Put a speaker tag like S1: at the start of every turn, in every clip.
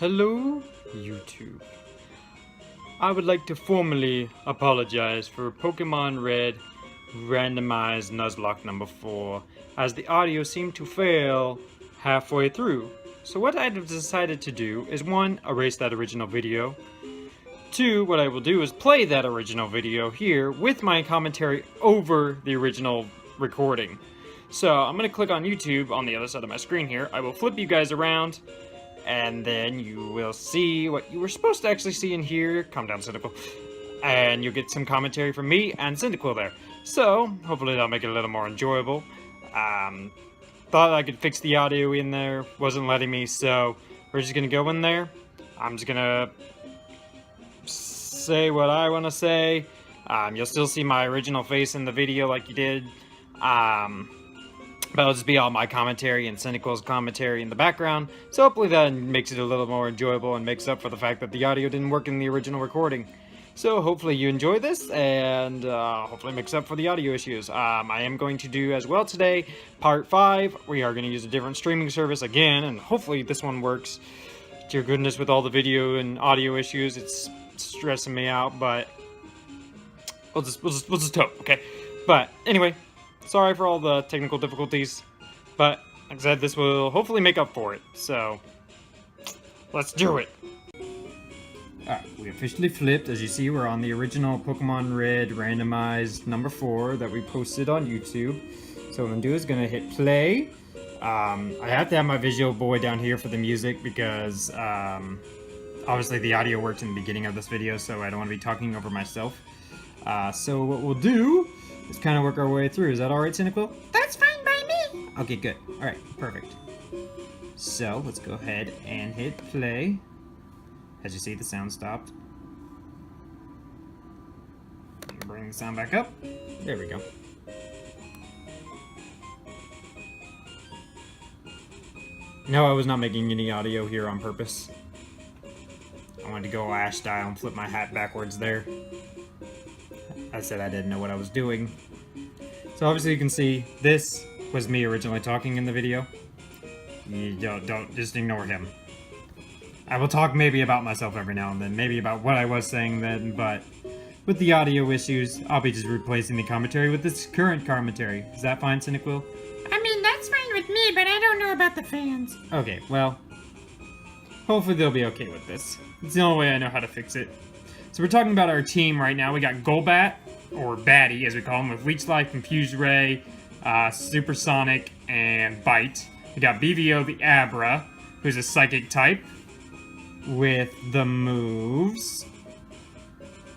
S1: Hello, YouTube. I would like to formally apologize for Pokemon Red Randomized Nuzlocke number 4, as the audio seemed to fail halfway through. So what I've decided to do is 1. Erase that original video. 2. What I will do is play that original video here with my commentary over the original recording. So I'm going to click on YouTube on the other side of my screen here. I will flip you guys around, and then you will see what you were supposed to actually see in here. Calm down, Cynical. And you'll get some commentary from me and Cynical there. So, hopefully that'll make it a little more enjoyable. Thought I could fix the audio in there, wasn't letting me, so we're just gonna go in there. I'm just gonna say what I want to say. You'll still see my original face in the video like you did. But it'll just be all my commentary and Cynical's commentary in the background, so hopefully that makes it a little more enjoyable and makes up for the fact that the audio didn't work in the original recording. So hopefully you enjoy this, and hopefully it makes up for the audio issues. I am going to do as well today, part 5. We are going to use a different streaming service again, and hopefully this one works. Dear goodness, with all the video and audio issues, it's stressing me out, but we'll just hope, okay? But anyway, sorry for all the technical difficulties, but like I said, this will hopefully make up for it, so let's do it! Alright, we officially flipped. As you see, we're on the original Pokemon Red Randomized number 4 that we posted on YouTube. So what I'm gonna do is gonna hit play. I have to have my visual boy down here for the music because obviously the audio worked in the beginning of this video, so I don't want to be talking over myself. So what we'll do, let's kind of work our way through. Is that alright, Cynical?
S2: That's fine by me!
S1: Okay, good. Alright, perfect. So, let's go ahead and hit play. As you see, the sound stopped. Bring the sound back up. There we go. No, I was not making any audio here on purpose. I wanted to go Ash style and flip my hat backwards there. I said I didn't know what I was doing. So obviously you can see this was me originally talking in the video. You don't just ignore him. I will talk maybe about myself every now and then, maybe about what I was saying then, but with the audio issues, I'll be just replacing the commentary with this current commentary. Is that fine, Cynical?
S2: I mean, that's fine with me, but I don't know about the fans.
S1: Okay, well, hopefully they'll be okay with this. It's the only way I know how to fix it. So we're talking about our team right now. We got Golbat, or Batty as we call him, with Leech Life, Confuse Ray, Supersonic, and Bite. We got BVO the Abra, who's a Psychic type, with the moves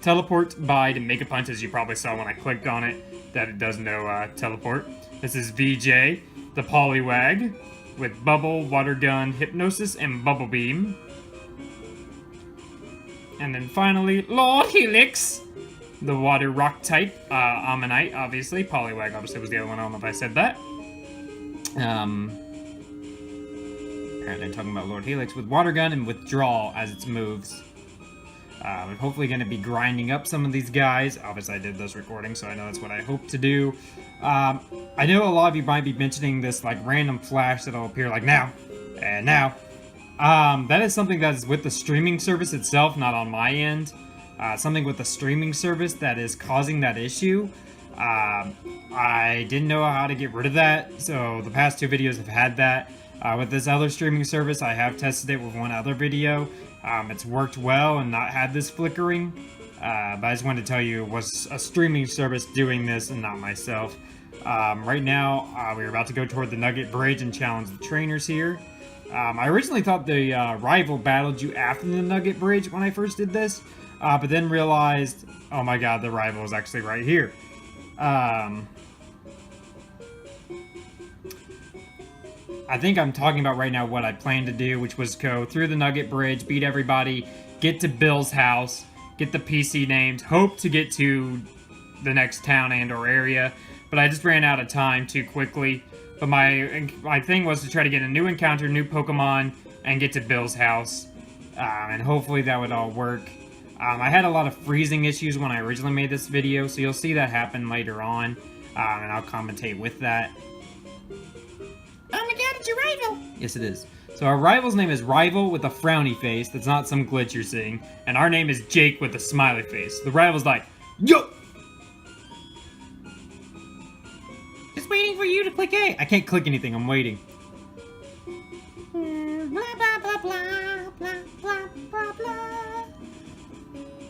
S1: Teleport, Bide, and Make a Punch, as you probably saw when I clicked on it, that it does no teleport. This is VJ, the Poliwag, with Bubble, Water Gun, Hypnosis, and Bubble Beam. And then finally, Lord Helix, the Water Rock type, Ammonite, obviously. Poliwag, obviously, was the other one. I don't know if I said that. Apparently I'm talking about Lord Helix with Water Gun and Withdrawal as its moves. I'm hopefully going to be grinding up some of these guys. Obviously, I did those recordings, so I know that's what I hope to do. I know a lot of you might be mentioning this, like, random flash that'll appear, like, now, and now. That is something that is with the streaming service itself, not on my end. Something with the streaming service that is causing that issue. I didn't know how to get rid of that, so the past 2 videos have had that. With this other streaming service, I have tested it with one other video. It's worked well and not had this flickering. But I just wanted to tell you it was a streaming service doing this and not myself. Right now, we're about to go toward the Nugget Bridge and challenge the trainers here. I originally thought the rival battled you after the Nugget Bridge when I first did this, but then realized, oh my god, the rival is actually right here. I think I'm talking about right now what I planned to do, which was go through the Nugget Bridge, beat everybody, get to Bill's house, get the PC named, hope to get to the next town and or area, but I just ran out of time too quickly. But my thing was to try to get a new encounter, new Pokemon, and get to Bill's house. And hopefully that would all work. I had a lot of freezing issues when I originally made this video, so you'll see that happen later on. And I'll commentate with that.
S2: Oh my god, it's your rival!
S1: Yes, it is. So our rival's name is Rival with a frowny face. That's not some glitch you're seeing. And our name is Jake with a smiley face. The rival's like, yo!
S2: Just waiting for you to click A.
S1: I can't click anything, I'm waiting.
S2: Blah, blah, blah, blah, blah, blah, blah, blah.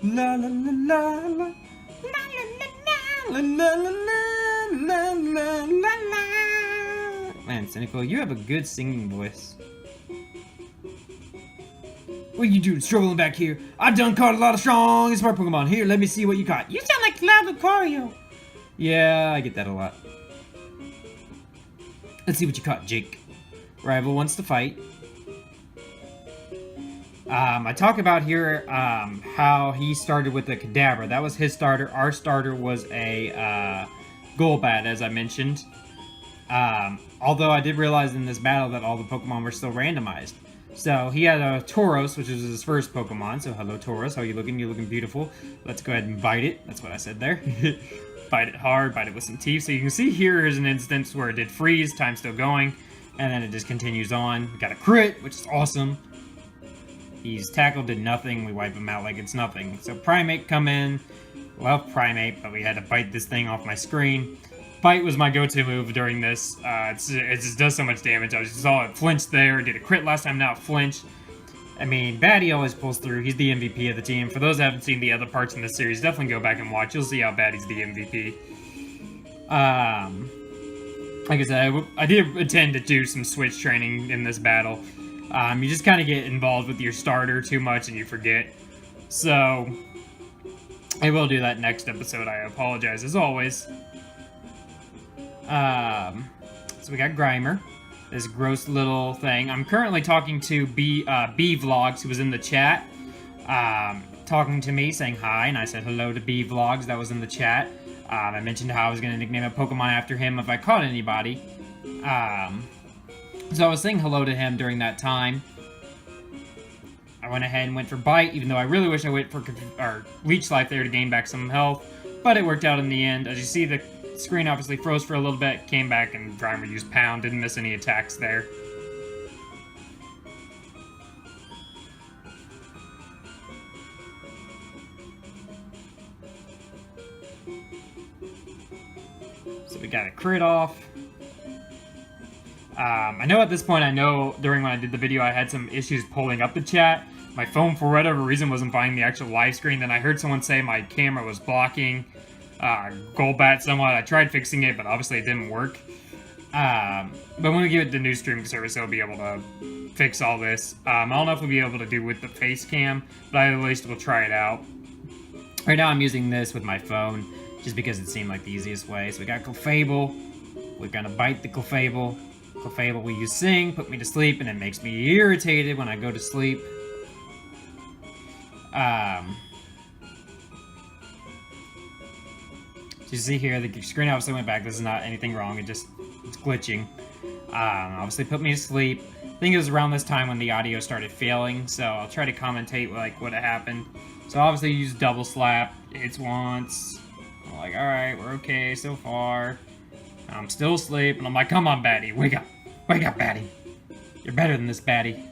S1: La la la la la.
S2: La, la, la, la.
S1: La la la la la la.
S2: La, la.
S1: Man, Cynical, you have a good singing voice. What are you doing, struggling back here? I done caught a lot of strong and smart Pokemon. Here, let me see what you caught.
S2: You sound like Cloud Lucario.
S1: Yeah, I get that a lot. Let's see what you caught, Jake. Rival wants to fight. I talk about here how he started with a Kadabra. That was his starter. Our starter was a Golbat, as I mentioned. Although I did realize in this battle that all the Pokemon were still randomized. So he had a Tauros, which was his first Pokemon. So hello, Tauros. How you looking? You looking beautiful. Let's go ahead and bite it. That's what I said there. Bite it hard, bite it with some teeth. So you can see here is an instance where it did freeze, time still going, and then it just continues on. We got a crit, which is awesome. He's tackled, did nothing. We wipe him out like it's nothing. So Primate come in. Well, Primate, but we had to bite this thing off my screen. Bite was my go-to move during this. It just does so much damage. I just saw it flinch there. Did a crit last time, now it flinched. I mean, Batty always pulls through. He's the MVP of the team. For those that haven't seen the other parts in this series, definitely go back and watch. You'll see how Batty's the MVP. Like I said, I did intend to do some switch training in this battle. You just kind of get involved with your starter too much and you forget. So, I will do that next episode. I apologize as always. So we got Grimer, this gross little thing. I'm currently talking to B Vlogs, who was in the chat, talking to me, saying hi, and I said hello to B Vlogs. That was in the chat. I mentioned how I was going to nickname a Pokemon after him if I caught anybody. So I was saying hello to him during that time. I went ahead and went for Bite, even though I really wish I went for Leech Life there to gain back some health. But it worked out in the end. As you see, the screen obviously froze for a little bit, came back, and Grimer used Pound. Didn't miss any attacks there. So we got a crit off. I know at this point, during when I did the video, I had some issues pulling up the chat. My phone, for whatever reason, wasn't finding the actual live screen. Then I heard someone say my camera was blocking Golbat somewhat. I tried fixing it, but obviously it didn't work. But when we get the new streaming service, it'll be able to fix all this. I don't know if we'll be able to do with the face cam, but at least we'll try it out. Right now I'm using this with my phone, just because it seemed like the easiest way. So we got Clefable. We're gonna bite the Clefable. Clefable we use Sing, put me to sleep, and it makes me irritated when I go to sleep. You see here, the screen obviously went back. This is not anything wrong, it's glitching. Obviously put me to sleep. I think it was around this time when the audio started failing, so I'll try to commentate like what had happened. So obviously use Double Slap, hits once. I'm like, alright, we're okay so far. I'm still asleep, and I'm like, come on, Batty, wake up, Batty. You're better than this, Batty.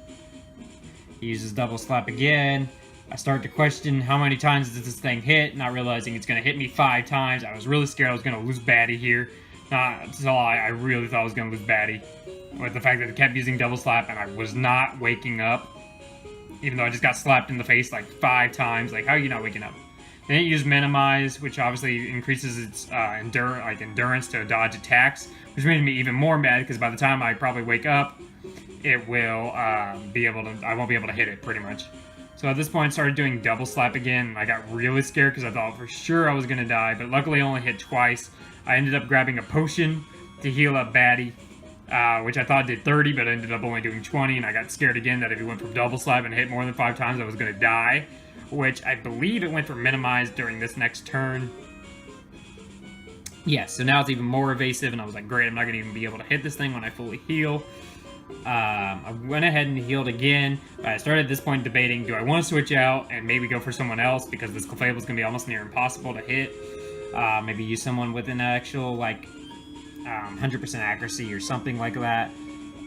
S1: He uses Double Slap again. I start to question how many times does this thing hit, not realizing it's going to hit me 5 times. I was really scared I was going to lose Batty here. Not until I really thought I was going to lose Batty. With the fact that it kept using Double Slap and I was not waking up. Even though I just got slapped in the face like 5 times. Like, how are you not waking up? Then it used Minimize, which obviously increases its endurance to dodge attacks. Which made me even more mad, because by the time I probably wake up, it will I won't be able to hit it, pretty much. So at this point, I started doing Double Slap again, and I got really scared because I thought for sure I was going to die, but luckily I only hit twice. I ended up grabbing a potion to heal up Batty, which I thought did 30, but ended up only doing 20, and I got scared again that if he went for Double Slap and hit more than 5 times, I was going to die, which I believe it went for Minimize during this next turn. Yes, so now it's even more evasive, and I was like, great, I'm not going to even be able to hit this thing when I fully heal. I went ahead and healed again, but I started at this point debating, do I want to switch out and maybe go for someone else, because this Clefable is going to be almost near impossible to hit. Maybe use someone with an actual, like, 100% accuracy or something like that.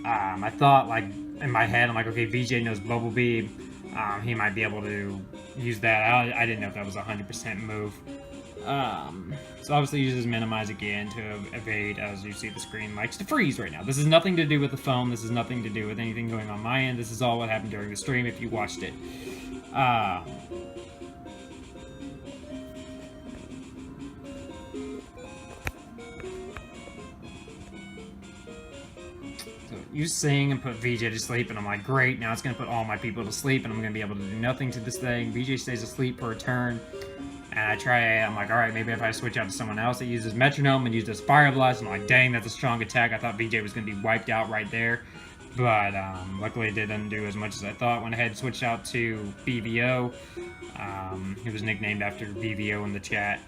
S1: I thought, like, in my head, I'm like, okay, VJ knows Bubble Beam. He might be able to use that. I didn't know if that was a 100% move. So obviously uses minimize again to evade, as you see the screen likes to freeze right now. This is nothing to do with the phone. This is nothing to do with anything going on my end. This is all what happened during the stream if you watched it. So you sing and put VJ to sleep, and I'm like, great, now it's going to put all my people to sleep, and I'm going to be able to do nothing to this thing. VJ stays asleep for a turn. And I'm like, alright, maybe if I switch out to someone else that uses Metronome and uses Fire Blast, I'm like, dang, that's a strong attack. I thought VJ was going to be wiped out right there. But luckily it didn't do as much as I thought. Went ahead and switched out to BVO. He was nicknamed after BVO in the chat.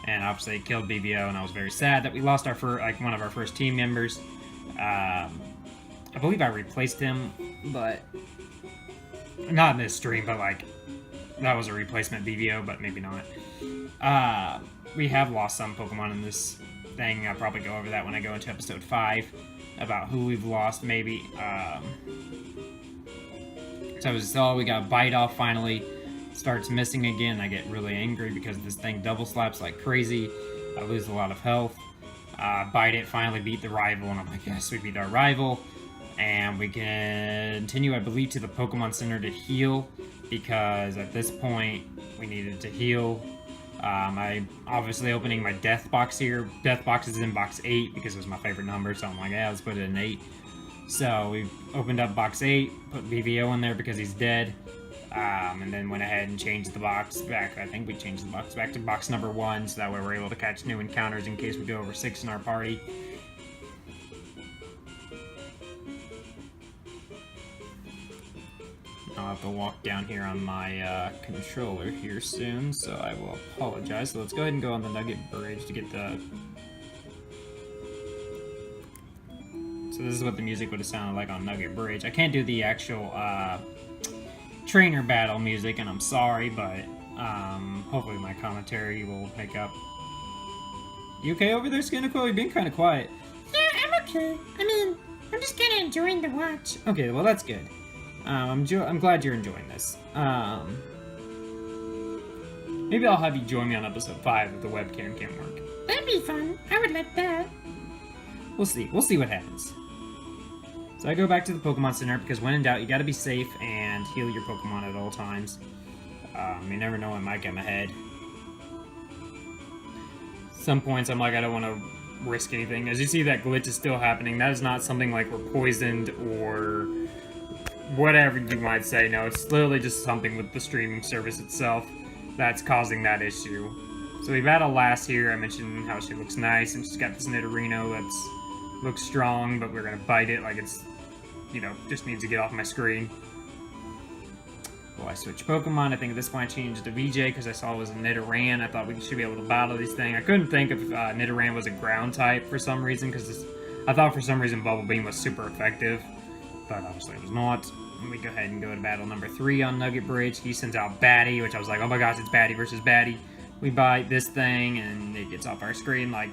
S1: And obviously it killed BVO, and I was very sad that we lost our one of our first team members. I believe I replaced him, but not in this stream, but like that was a replacement BVO, but maybe not. We have lost some Pokemon in this thing. I'll probably go over that when I go into episode 5 about who we've lost, maybe. So we got Bite Off finally. Starts missing again. I get really angry because this thing double slaps like crazy. I lose a lot of health. Bite It finally beat the rival, and I'm like, yes, we beat our rival. And we continue, I believe, to the Pokemon Center to heal, because at this point, we needed to heal. I'm obviously opening my Death Box here. Death Box is in box 8, because it was my favorite number, so I'm like, yeah, let's put it in 8. So we opened up box 8, put BVO in there because he's dead, and then went ahead and changed the box back. I think we changed the box back to box number 1, so that way we're able to catch new encounters in case we go over 6 in our party. I'll have to walk down here on my controller here soon, so I will apologize. So let's go ahead and go on the Nugget Bridge to get the... So this is what the music would have sounded like on Nugget Bridge. I can't do the actual trainer battle music, and I'm sorry, but hopefully my commentary will make up. You okay over there, Skinnico? You've been kind of quiet.
S2: Yeah, I'm okay. I mean, I'm just kind of enjoying the watch.
S1: Okay, well that's good. I'm glad you're enjoying this. Maybe I'll have you join me on episode 5 if the webcam can't work.
S2: That'd be fun. I would like that.
S1: We'll see. We'll see what happens. So I go back to the Pokemon Center because when in doubt, you gotta be safe and heal your Pokemon at all times. You never know what might come ahead. Some points I'm like, I don't want to risk anything. As you see, that glitch is still happening. That is not something like we're poisoned or whatever you might say. No, it's literally just something with the streaming service itself that's causing that issue. So we battled last here. I mentioned how she looks nice, and she's got this Nidorino that's looks strong, but we're gonna bite it like it's, you know, just needs to get off my screen. Well, I switched Pokemon. I think at this point I changed to VJ because I saw it was a Nidoran. I thought we should be able to battle these things. I couldn't think if Nidoran was a ground type for some reason, because I thought for some reason Bubble Beam was super effective, but obviously it was not. And we go ahead and go to battle number 3 on Nugget Bridge. He sends out Batty, which I was like, oh my gosh, it's Batty versus Batty. We bite this thing, and it gets off our screen like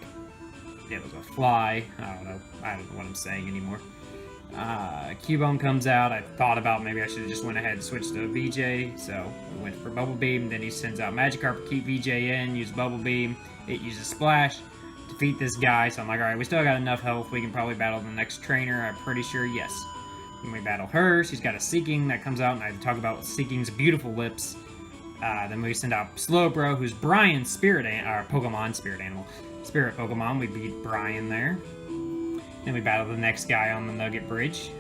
S1: it was a fly. I don't know what I'm saying anymore. Cubone comes out. I thought about maybe I should have just went ahead and switched to VJ, so we went for Bubble Beam. Then he sends out Magikarp to keep VJ in, use Bubble Beam. It uses Splash, defeat this guy. So I'm like, alright, we still got enough health. We can probably battle the next trainer. I'm pretty sure, yes. When we battle her, she's got a Seeking that comes out, and I talk about Seeking's beautiful lips. Then we send out Slowbro, who's Brian's Pokemon spirit animal. Spirit Pokemon. We beat Brian there. Then we battle the next guy on the Nugget Bridge.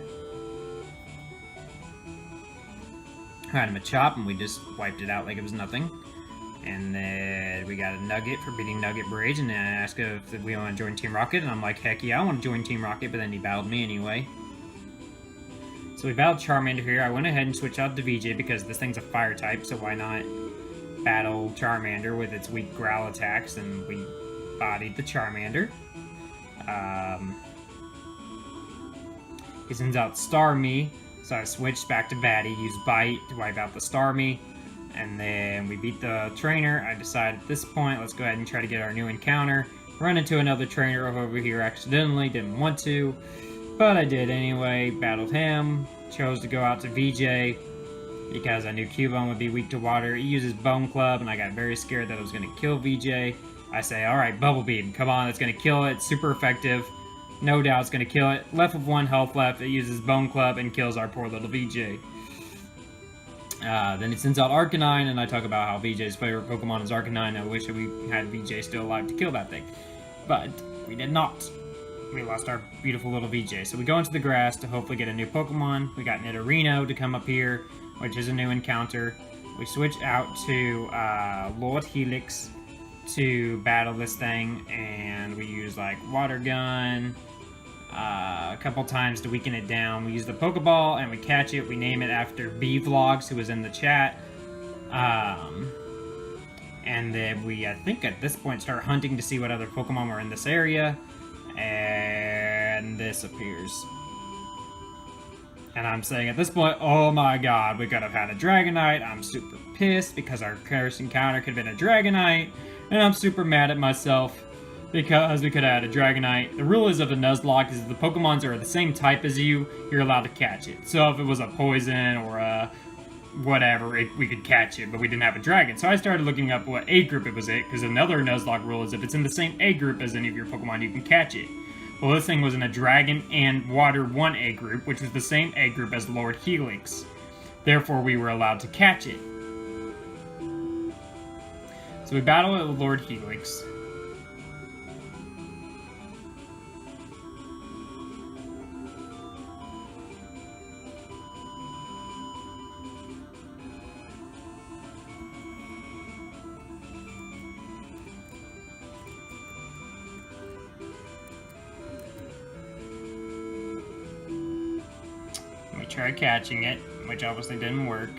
S1: Had him a Chop, and we just wiped it out like it was nothing. And then we got a Nugget for beating Nugget Bridge, and then I asked if we want to join Team Rocket, and I'm like, heck yeah, I want to join Team Rocket, but then he battled me anyway. So we battled Charmander here. I went ahead and switched out to VJ because this thing's a fire type, so why not battle Charmander with its weak growl attacks, and we bodied the Charmander. He sends out Starmie, so I switched back to Batty, used Bite to wipe out the Starmie, and then we beat the trainer. I decided at this point, let's go ahead and try to get our new encounter. Run into another trainer over here accidentally, didn't want to, but I did anyway. Battled him, chose to go out to VJ because I knew Cubone would be weak to water. He uses Bone Club, and I got very scared that it was going to kill VJ. I say, alright, Bubble Beam, come on, it's going to kill it, it's super effective. No doubt it's going to kill it. Left with 1 health left, it uses Bone Club and kills our poor little VJ. Then it sends out Arcanine, and I talk about how VJ's favorite Pokemon is Arcanine. I wish we had VJ still alive to kill that thing. But we did not. We lost our beautiful little VJ. So we go into the grass to hopefully get a new Pokemon. We got Nidorino to come up here, which is a new encounter. We switch out to Lord Helix to battle this thing, and we use like Water Gun a couple times to weaken it down. We use the Pokeball and we catch it. We name it after B-Vlogs, who was in the chat. And then we, I think at this point, start hunting to see what other Pokemon were in this area. And this appears. And I'm saying at this point, oh my god, we could have had a Dragonite. I'm super pissed because our first encounter could have been a Dragonite. And I'm super mad at myself because we could have had a Dragonite. The rule is of the Nuzlocke is if the Pokemons are the same type as you, you're allowed to catch it. So if it was a poison or a whatever, we could catch it, but we didn't have a dragon. So I started looking up what A group it was in, because another Nuzlocke rule is if it's in the same A group as any of your Pokemon, you can catch it. Well, this thing was in a Dragon and Water 1A group, which was the same A group as Lord Helix. Therefore, we were allowed to catch it. So we battle it with Lord Helix. We tried catching it, which obviously didn't work.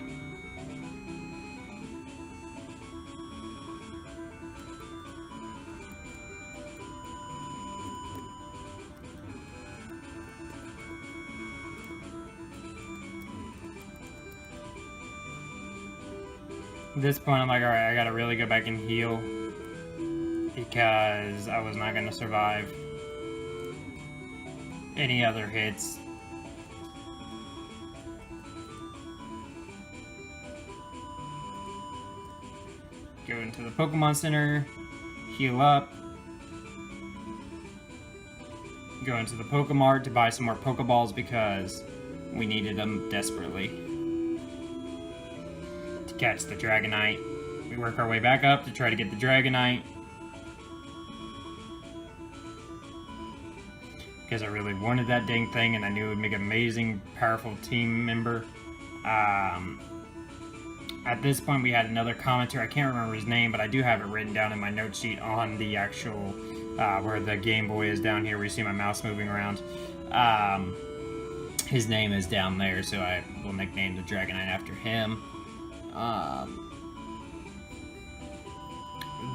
S1: At this point, I'm like, alright, I gotta really go back and heal because I was not gonna survive any other hits. Go into the Pokemon Center, heal up, go into the Pokemart to buy some more Pokeballs because we needed them desperately to catch the Dragonite. We work our way back up to try to get the Dragonite because I really wanted that dang thing and I knew it would make an amazing, powerful team member. At this point, we had another commenter. I can't remember his name, but I do have it written down in my note sheet on the actual, where the Game Boy is down here, where you see my mouse moving around. His name is down there, so I will nickname the Dragonite after him.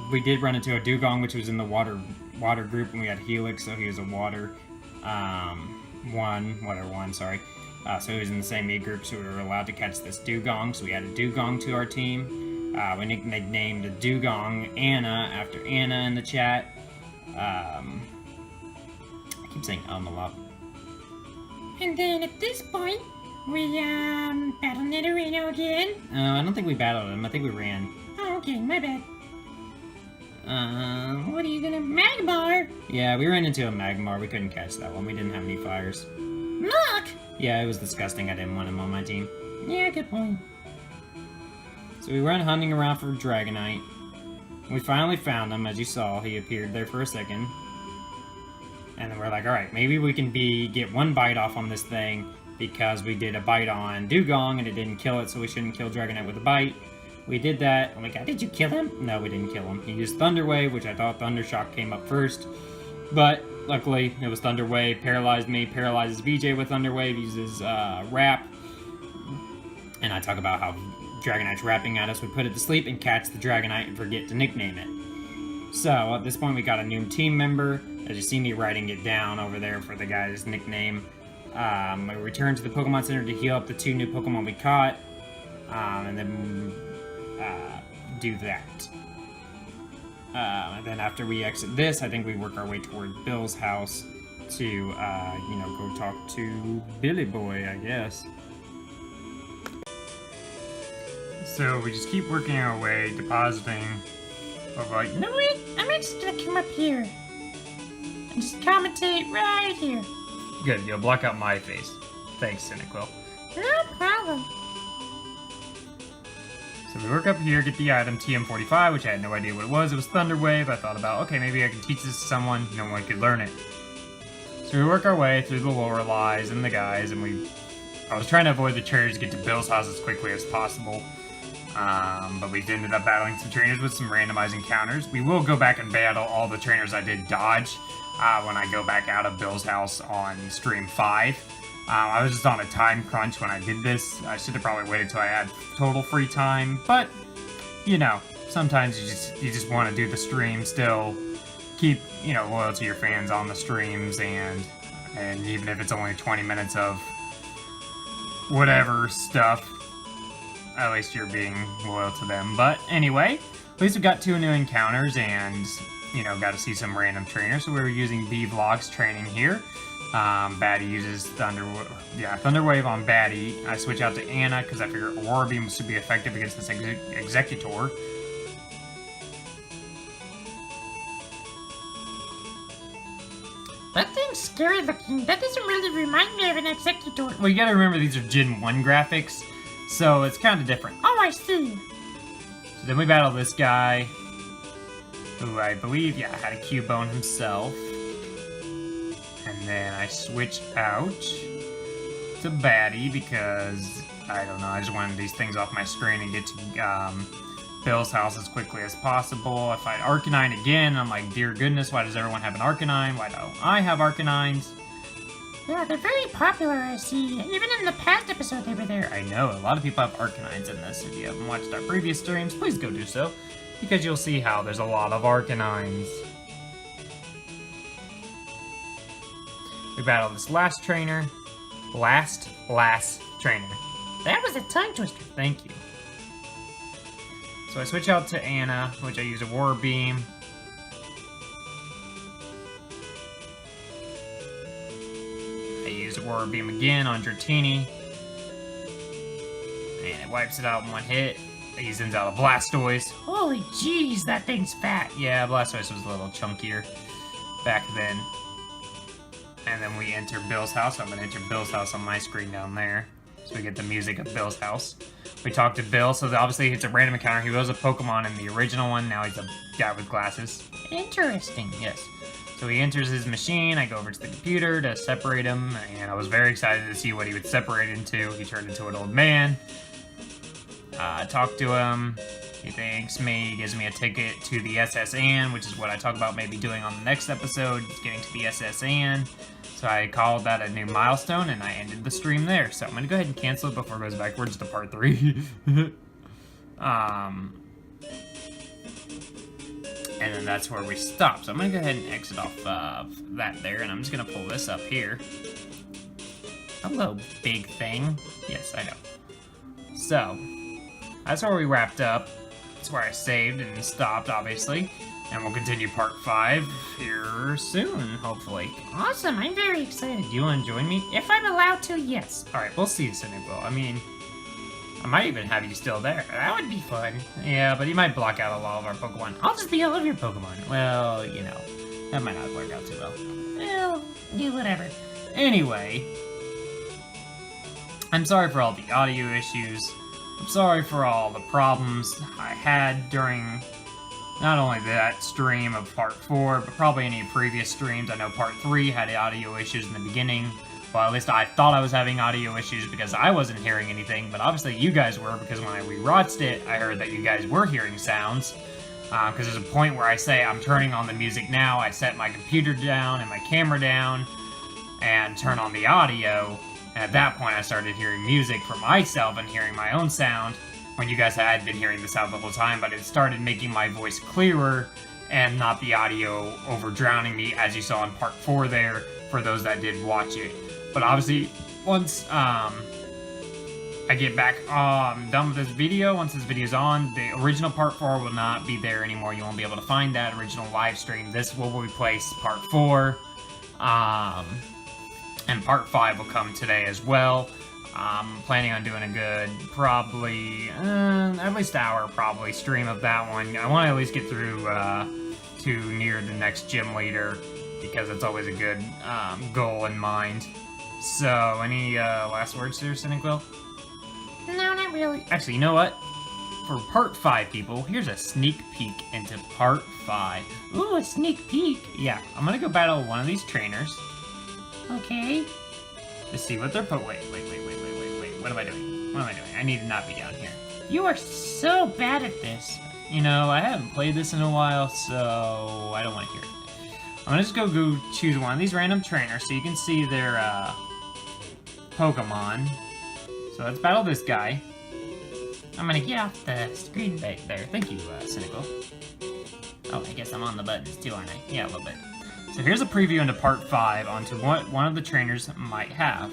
S1: We did run into a Dugong, which was in the water group, and we had Helix, so he was a water one, sorry. So he was in the same A group, so we were allowed to catch this Dugong. So we added Dugong to our team. We nicknamed the Dugong Anna after Anna in the chat. I keep saying a lot.
S2: And then at this point, we battled Nidorino again.
S1: I don't think we battled him. I think we ran.
S2: Oh, okay, my bad. What are you gonna... Magmar?
S1: Yeah, we ran into a Magmar. We couldn't catch that one. We didn't have any fires.
S2: Look!
S1: Yeah, it was disgusting. I didn't want him on my team.
S2: Yeah, good point.
S1: So we went hunting around for Dragonite. We finally found him, as you saw. He appeared there for a second. And then we're like, alright, maybe we can get one bite off on this thing because we did a bite on Dugong and it didn't kill it, so we shouldn't kill Dragonite with a bite. We did that. Oh my god, did you kill him? No, we didn't kill him. He used Thunder Wave, which I thought Thunder Shock came up first. But luckily, it was Thunder Wave, paralyzed me, paralyzes VJ with Thunder Wave, uses Wrap. And I talk about how Dragonite's rapping at us, we put it to sleep and catch the Dragonite and forget to nickname it. So, at this point we got a new team member. As you see me writing it down over there for the guy's nickname. We returned to the Pokemon Center to heal up the 2 new Pokemon we caught. And then do that. And then after we exit this, I think we work our way toward Bill's house to, go talk to Billy Boy, I guess. So we just keep working our way, depositing.
S2: No, wait, I'm just gonna come up here and just commentate right here.
S1: Good, you'll block out my face. Thanks, Cynical.
S2: No problem.
S1: So we work up here, get the item TM45, which I had no idea what it was. It was Thunderwave. I thought about, okay, maybe I can teach this to someone. No one could learn it. So we work our way through the Loreleis and the guys, and I was trying to avoid the trainers to get to Bill's house as quickly as possible. But we ended up battling some trainers with some randomized encounters. We will go back and battle all the trainers I did dodge when I go back out of Bill's house on stream 5. I was just on a time crunch when I did this. I should have probably waited till I had total free time, but, sometimes you just want to do the stream still. Keep, loyal to your fans on the streams, and even if it's only 20 minutes of whatever stuff, at least you're being loyal to them. But anyway, at least we got 2 new encounters and, got to see some random trainers. So we were using B-Vlogs training here. Batty uses Thunderwave on Batty. I switch out to Anna because I figure Aurora Beam should be effective against this Executor.
S2: That thing's scary looking. That doesn't really remind me of an Executor.
S1: Well, you gotta remember these are Gen 1 graphics, so it's kind of different.
S2: Oh, I see.
S1: So then we battle this guy, who I believe, had a Cubone himself. And then I switch out to Batty because, I don't know, I just wanted these things off my screen and get to Bill's house as quickly as possible. I fight Arcanine again. I'm like, dear goodness, why does everyone have an Arcanine? Why don't I have Arcanines?
S2: Yeah, they're very popular, I see. Even in the past episode, they were there.
S1: I know, a lot of people have Arcanines in this. If you haven't watched our previous streams, please go do so, because you'll see how there's a lot of Arcanines. We battled this last trainer. Last trainer.
S2: That was a tongue twister.
S1: Thank you. So I switch out to Anna, which I use Aurora Beam. I use Aurora Beam again on Dratini. And it wipes it out in one hit. He sends out a Blastoise.
S2: Holy jeez, that thing's fat.
S1: Yeah, Blastoise was a little chunkier back then. And then we enter Bill's house. I'm going to enter Bill's house on my screen down there. So we get the music of Bill's house. We talk to Bill, so obviously it's a random encounter. He was a Pokemon in the original one. Now he's a guy with glasses.
S2: Interesting.
S1: Yes. So he enters his machine. I go over to the computer to separate him. And I was very excited to see what he would separate into. He turned into an old man. Talk to him. He thanks me. He gives me a ticket to the SSN, which is what I talk about maybe doing on the next episode, just getting to the SSN. So I called that a new milestone, and I ended the stream there. So I'm going to go ahead and cancel it before it goes backwards to part 3. And then that's where we stop. So I'm going to go ahead and exit off that there, and I'm just going to pull this up here. Hello, big thing. Yes, I know. So, that's where we wrapped up. That's where I saved and stopped, obviously. And we'll continue part 5 here soon, hopefully.
S2: Awesome, I'm very excited.
S1: Do you want to join me?
S2: If I'm allowed to, yes.
S1: Alright, we'll see you soon, Will. I mean, I might even have you still there.
S2: That would be fun.
S1: Yeah, but you might block out a lot of our Pokemon.
S2: I'll just be all of your Pokemon.
S1: Well, that might not work out too well.
S2: Well, do whatever.
S1: Anyway, I'm sorry for all the audio issues. I'm sorry for all the problems I had during not only that stream of part 4, but probably any previous streams. I know part 3 had audio issues in the beginning. Well, at least I thought I was having audio issues because I wasn't hearing anything, but obviously you guys were, because when I rewatched it, I heard that you guys were hearing sounds. Because there's a point where I say, I'm turning on the music now, I set my computer down and my camera down, and turn on the audio, and at that point I started hearing music for myself and hearing my own sound, when you guys had been hearing the sound the whole time, but it started making my voice clearer, and not the audio over drowning me, as you saw in part 4 there, for those that did watch it. But obviously, once I get back done with this video, once this video's on, the original part 4 will not be there anymore. You won't be able to find that original live stream. This will replace part 4. And part 5 will come today as well. I'm planning on doing a good, probably, at least hour, probably, stream of that one. I want to at least get through to near the next gym leader, because it's always a good goal in mind. So, any last words there, Cynical?
S2: No, not really.
S1: Actually, you know what? For part 5, people, here's a sneak peek into part 5.
S2: Ooh, a sneak peek.
S1: Yeah, I'm gonna go battle one of these trainers
S2: Okay.
S1: to see what they're wait. What am I doing? What am I doing? I need to not be down here.
S2: You are so bad at this.
S1: You know, I haven't played this in a while, so I don't want to hear it. I'm gonna just go choose one of these random trainers so you can see their Pokemon. So let's battle this guy.
S2: I'm gonna get off the screen
S1: Right there. Thank you, Cynical.
S2: Oh, I guess I'm on the buttons too, aren't I?
S1: Yeah, a little bit. So here's a preview into part 5 onto what one of the trainers might have.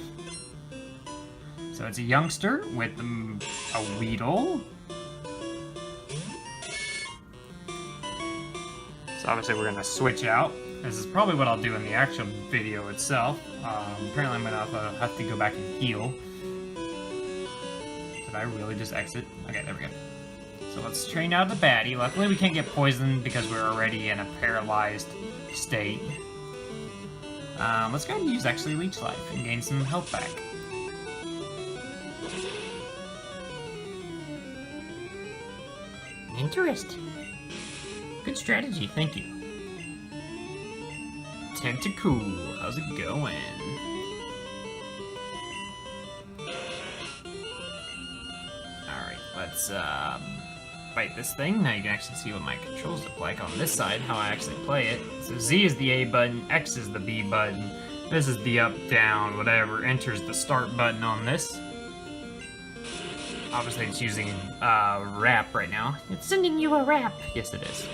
S1: So it's a youngster with a Weedle. So obviously we're gonna switch out. This is probably what I'll do in the actual video itself. Apparently I'm gonna have to go back and heal. Did I really just exit? Okay, there we go. So let's train out the baddie. Luckily we can't get poisoned because we're already in a paralyzed state. Let's go ahead and use actually Leech Life and gain some health back.
S2: Interesting.
S1: Good strategy, thank you. Tentacool, how's it going? Alright, let's fight this thing. Now you can actually see what my controls look like on this side, how I actually play it. So Z is the A button, X is the B button, this is the up, down, whatever, enters the start button on this. Obviously it's using rap right now.
S2: It's sending you a rap.
S1: Yes, it is.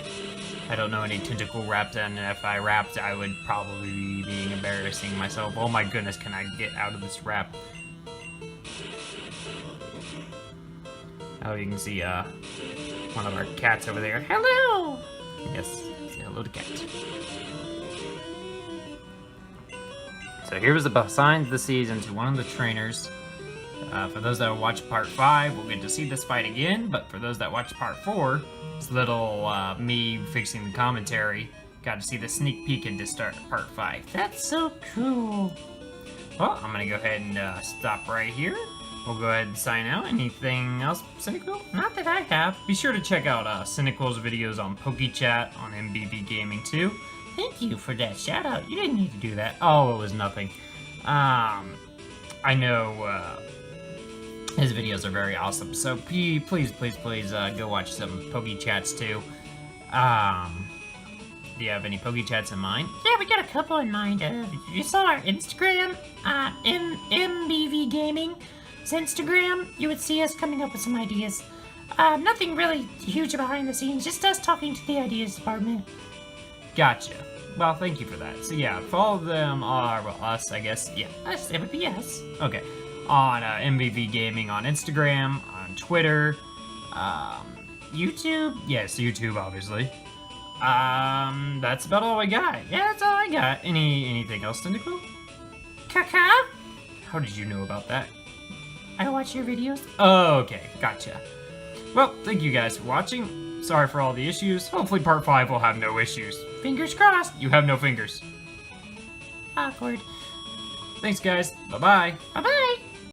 S1: I don't know any tentacle raps, and if I rapped, I would probably be being embarrassing myself. Oh my goodness, can I get out of this rap? Oh, you can see one of our cats over there.
S2: Hello!
S1: Yes, say hello to cat. So here's the behind the scenes into one of the trainers. For those that watch part 5, we'll get to see this fight again, but for those that watch part 4, it's little me fixing the commentary. Got to see the sneak peek into start part 5.
S2: That's so cool.
S1: Well, I'm gonna go ahead and stop right here. We'll go ahead and sign out. Anything else, Cynical?
S2: Not that I have.
S1: Be sure to check out Cynical's videos on PokeChat, on MBV Gaming too.
S2: Thank you for that shout out.
S1: You didn't need to do that. Oh, it was nothing. I know his videos are very awesome, so please go watch some PokeChats too. Do you have any PokeChats in mind?
S2: Yeah, we got a couple in mind. You saw our Instagram, MBV Gaming's Instagram. You would see us coming up with some ideas. Nothing really huge behind the scenes, just us talking to the ideas department.
S1: Gotcha. Well, thank you for that. So yeah, follow them, well, us, I guess. Yeah,
S2: Us, it would be us.
S1: okay. On MVV Gaming on Instagram, on Twitter,
S2: YouTube?
S1: yes, YouTube, obviously. That's about all I got. Yeah, that's all I got. Anything else, Tentacle?
S2: Kaka?
S1: How did you know about that?
S2: I watch your videos.
S1: Oh, okay, gotcha. Well, thank you guys for watching. Sorry for all the issues. Hopefully part 5 will have no issues.
S2: Fingers crossed.
S1: You have no fingers.
S2: Awkward.
S1: Thanks, guys. Bye-bye.
S2: Bye-bye.